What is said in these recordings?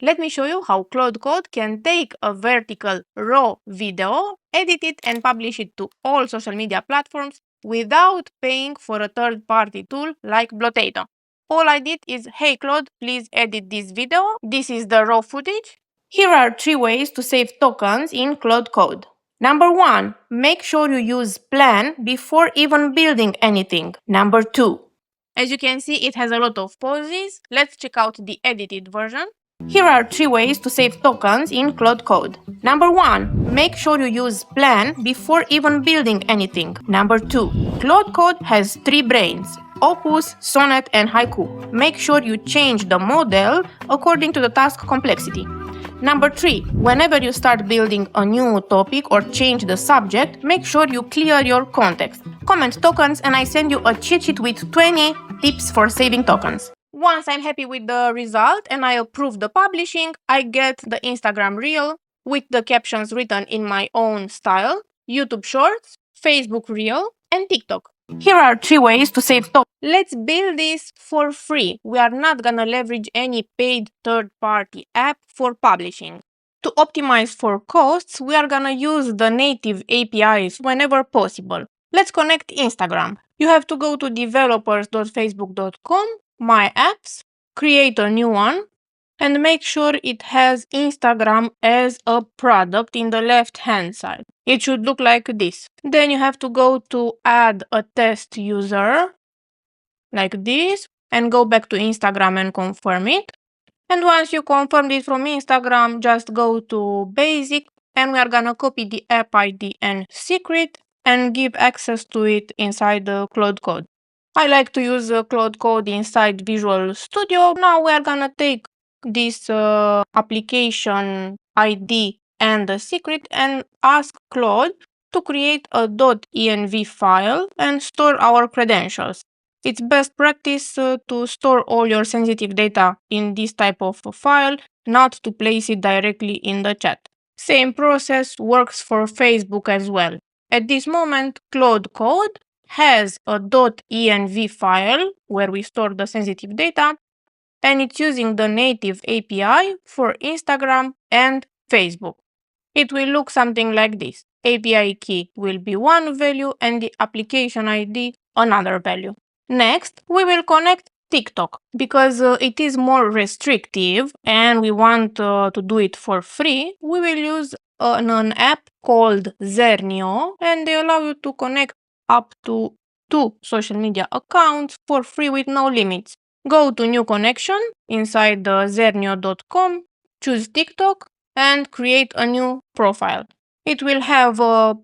Let me show you how Claude Code can take a vertical raw video, edit it and publish it to all social media platforms without paying for a third-party tool like Blotato. All I did is, hey Claude, please edit this video. This is the raw footage. Here are 3 ways to save tokens in Claude Code. Number 1, make sure you use plan before even building anything. Number 2, as you can see, it has a lot of pauses. Let's check out the edited version. Here are 3 ways to save tokens in Claude Code. Number 1, make sure you use plan before even building anything. Number 2, Claude Code has 3 brains: Opus, Sonnet and Haiku. Make sure you change the model according to the task complexity. Number 3, whenever you start building a new topic or change the subject, make sure you clear your context. Comment tokens and I send you a cheat sheet with 20 tips for saving tokens. Once I'm happy with the result and I approve the publishing, I get the Instagram Reel with the captions written in my own style, YouTube Shorts, Facebook Reel, and TikTok. Here are 3 ways to save tokens. Let's build this for free. We are not gonna leverage any paid third-party app for publishing. To optimize for costs, we are gonna use the native APIs whenever possible. Let's connect Instagram. You have to go to developers.facebook.com, My Apps, create a new one, and make sure it has Instagram as a product in the left-hand side. It should look like this. Then you have to go to add a test user, like this, and go back to Instagram and confirm it. And once you confirm it from Instagram, just go to basic and we are gonna copy the app ID and secret and give access to it inside the Claude Code. I like to use Claude Code inside Visual Studio. Now we are gonna take this application ID and the secret and ask Claude to create a .env file and store our credentials. It's best practice to store all your sensitive data in this type of file, not to place it directly in the chat. Same process works for Facebook as well. At this moment, Claude Code has a .env file where we store the sensitive data, and it's using the native API for Instagram and Facebook. It will look something like this. API key will be one value and the application ID another value. Next, we will connect TikTok because it is more restrictive and we want to do it for free. We will use an app called Zernio and they allow you to connect up to 2 social media accounts for free with no limits. Go to new connection inside the zernio.com, choose TikTok and create a new profile. It will have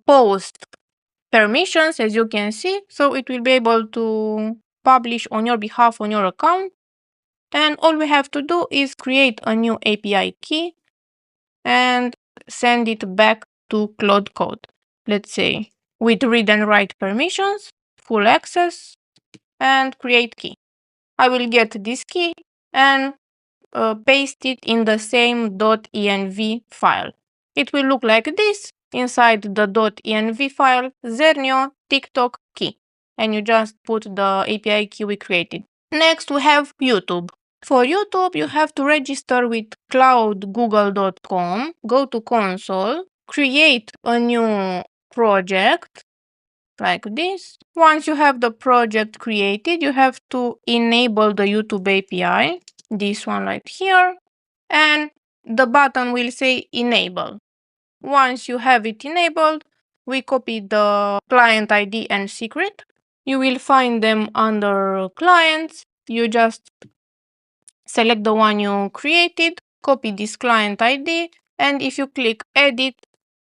post permissions, as you can see, so it will be able to publish on your behalf on your account. And all we have to do is create a new API key and send it back to Claude Code. Let's say with read and write permissions, full access, and create key. I will get this key and paste it in the same .env file. It will look like this. Inside the .env file, Zernio TikTok key. And you just put the API key we created. Next, we have YouTube. For YouTube, you have to register with cloudgoogle.com, go to console, create a new project, like this. Once you have the project created, you have to enable the YouTube API, this one right here, and the button will say enable. Once you have it enabled, we copy the client ID and secret. You will find them under clients. You just select the one you created, copy this client ID, and if you click edit,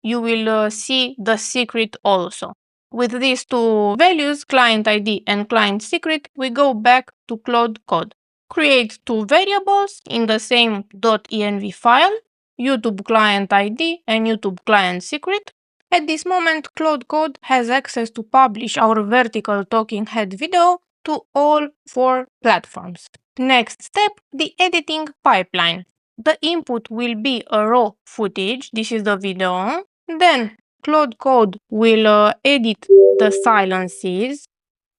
you will see the secret also. With these 2 values, client ID and client secret, we go back to Claude Code. Create 2 variables in the same .env file, YouTube client ID and YouTube client secret. At this moment, Claude Code has access to publish our vertical talking head video to all 4 platforms. Next step, the editing pipeline. The input will be a raw footage. This is the video. Then Claude Code will edit the silences,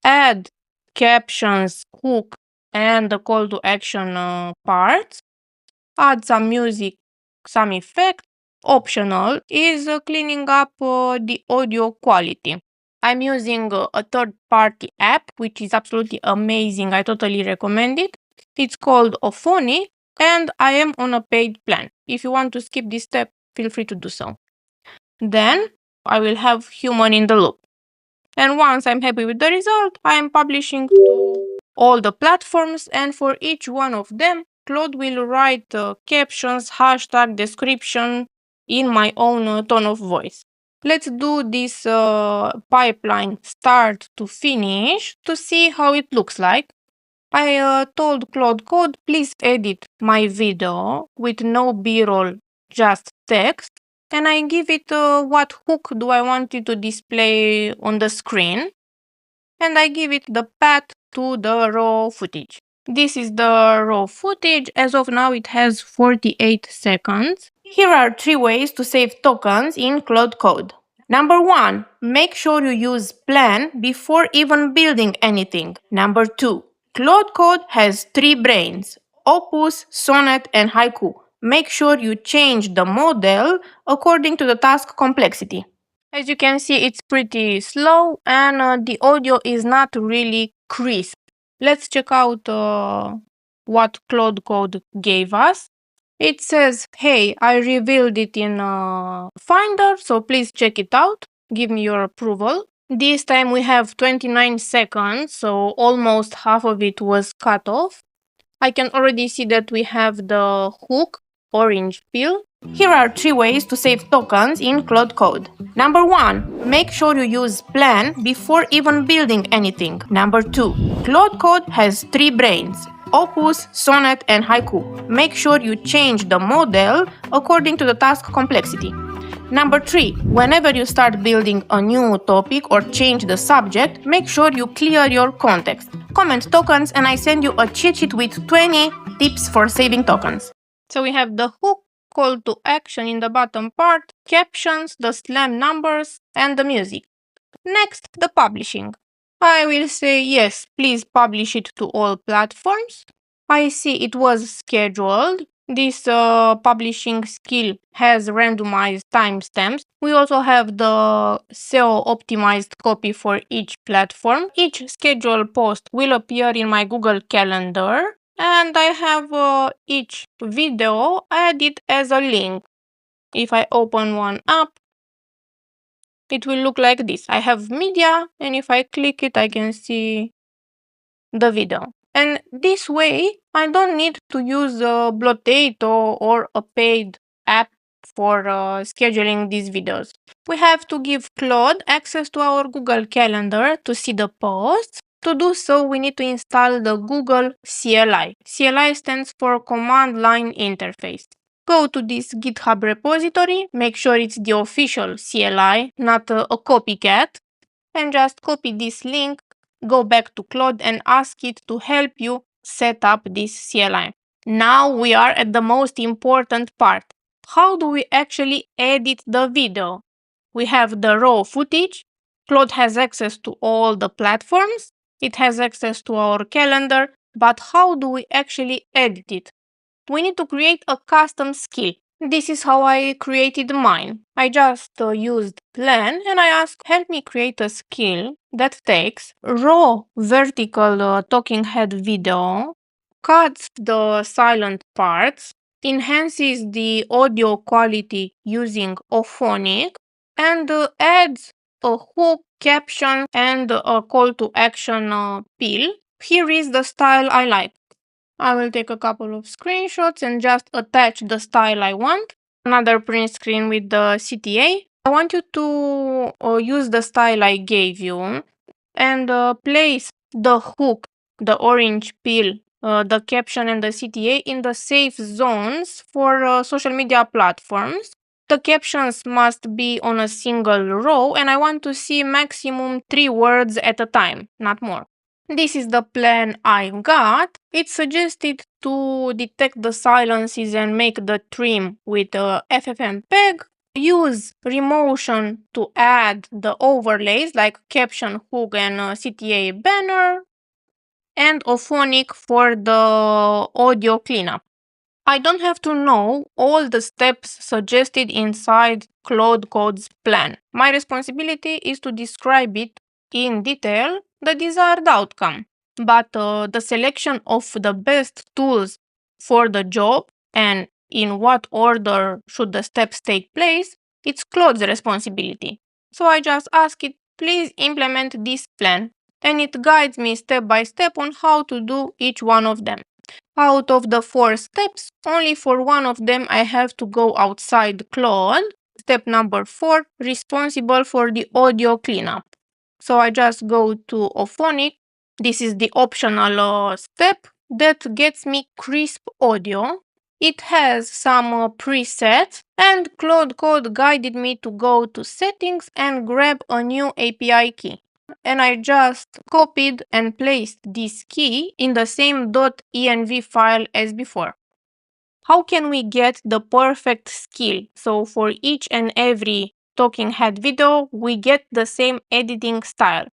add captions, hook, and the call to action parts. add some music, some effect. Optional is cleaning up the audio quality. I'm using a third-party app, which is absolutely amazing. I totally recommend it. It's called Ophonic, and I am on a paid plan. If you want to skip this step, feel free to do so. Then I will have human in the loop. And once I'm happy with the result, I am publishing to all the platforms, and for each one of them, Claude will write captions, hashtag, description in my own tone of voice. Let's do this pipeline start to finish to see how it looks like. I told Claude Code, please edit my video with no b-roll, just text, and I give it what hook do I want it to display on the screen, and I give it the path to the raw footage. This is the raw footage. As of now, it has 48 seconds. Here are 3 ways to save tokens in Claude Code. Number 1, make sure you use plan before even building anything. Number 2, Claude Code has 3 brains, Opus, Sonnet, and Haiku. Make sure you change the model according to the task complexity. As you can see, it's pretty slow and the audio is not really crisp. Let's check out what Claude Code gave us. It says, hey, I revealed it in Finder, so please check it out. Give me your approval. This time we have 29 seconds, so almost half of it was cut off. I can already see that we have the hook, orange peel. Here are 3 ways to save tokens in Claude Code. Number 1, make sure you use plan before even building anything. Number 2, Claude Code has 3 brains, Opus, Sonnet, and Haiku. Make sure you change the model according to the task complexity. Number 3, whenever you start building a new topic or change the subject, make sure you clear your context. Comment tokens and I send you a cheat sheet with 20 tips for saving tokens. So we have the hook, call to action in the bottom part, captions, the slam numbers, and the music. Next, the publishing. I will say yes, please publish it to all platforms. I see it was scheduled. This publishing skill has randomized timestamps. We also have the SEO optimized copy for each platform. Each scheduled post will appear in my Google Calendar, and I have each video added as a link. If I open one up, it will look like this. I have media, and if I click it, I can see the video. And this way, I don't need to use Blotato or a paid app for scheduling these videos. We have to give Claude access to our Google Calendar to see the posts. To do so, we need to install the Google CLI. CLI stands for Command Line Interface. Go to this GitHub repository, make sure it's the official CLI, not a copycat, and just copy this link, go back to Claude and ask it to help you set up this CLI. Now we are at the most important part. How do we actually edit the video? We have the raw footage. Claude has access to all the platforms. It has access to our calendar. But how do we actually edit it? We need to create a custom skill. This is how I created mine. I just used plan and I asked, help me create a skill that takes raw vertical talking head video, cuts the silent parts, enhances the audio quality using Ophonic, and adds a hook, caption, and a call to action peel. Here is the style I like. I will take a couple of screenshots and just attach the style I want. Another print screen with the CTA. I want you to use the style I gave you and place the hook, the orange peel, the caption and the CTA in the safe zones for social media platforms. The captions must be on a single row and I want to see maximum 3 words at a time, not more. This is the plan I've got. It's suggested to detect the silences and make the trim with FFmpeg. Use Remotion to add the overlays like caption, hook, and CTA banner. And Ophonic for the audio cleanup. I don't have to know all the steps suggested inside Claude Code's plan. My responsibility is to describe it in detail, the desired outcome. But the selection of the best tools for the job and in what order should the steps take place, it's Claude's responsibility. So I just ask it, please implement this plan, and it guides me step by step on how to do each one of them. Out of the 4 steps, only for one of them I have to go outside Claude. Step number 4, responsible for the audio cleanup. So I just go to Ophonic. This is the optional step that gets me crisp audio. It has some presets, and Claude Code guided me to go to settings and grab a new API key. And I just copied and placed this key in the same .env file as before. How can we get the perfect skill? So for each and every talking head video, we get the same editing style.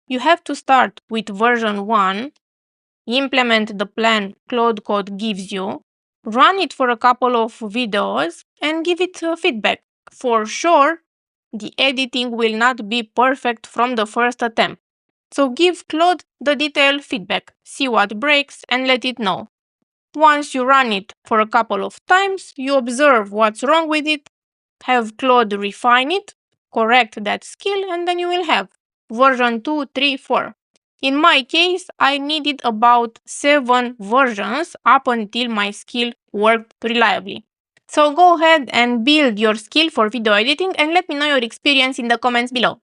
You have to start with version 1, implement the plan Claude Code gives you, run it for a couple of videos, and give it feedback. For sure, the editing will not be perfect from the first attempt. So give Claude the detailed feedback, see what breaks, and let it know. Once you run it for a couple of times, you observe what's wrong with it, have Claude refine it, correct that skill, and then you will have version 2, 3, 4. In my case, I needed about 7 versions up until my skill worked reliably. So go ahead and build your skill for video editing and let me know your experience in the comments below.